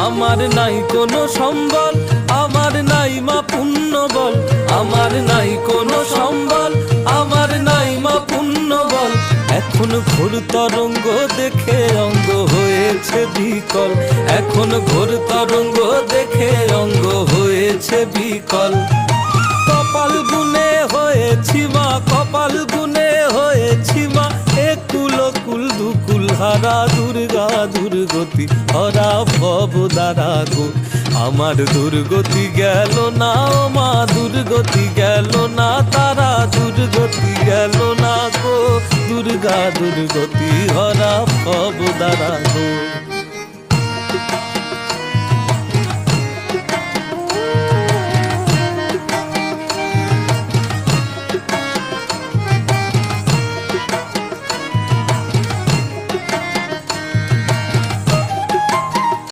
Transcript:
আমার নাই কোনো সম্বল, আমার নাই মা পুণ্য বল, আমার নাই কোনো সম্বল, আমার নাই মা পুণ্য বল। এখন ঘোর তরঙ্গ দেখে অঙ্গ হয়েছে বিকল, এখন ঘোর তরঙ্গ দেখে অঙ্গ হয়েছে বিকল। কপাল গুনে হয়েছি মা, কপাল গুনে হয়েছি মা, একুল কুল দুকুল হারা দুর্গা দুর্গতি হরা ভব দ্বারা গো। আমার দুর্গতি গেল না ও মা, দুর্গতি গেল না, তারা দুর্গতি গেল না গো। দুর্গা দুর্গতি হরা ভব দ্বারা গো।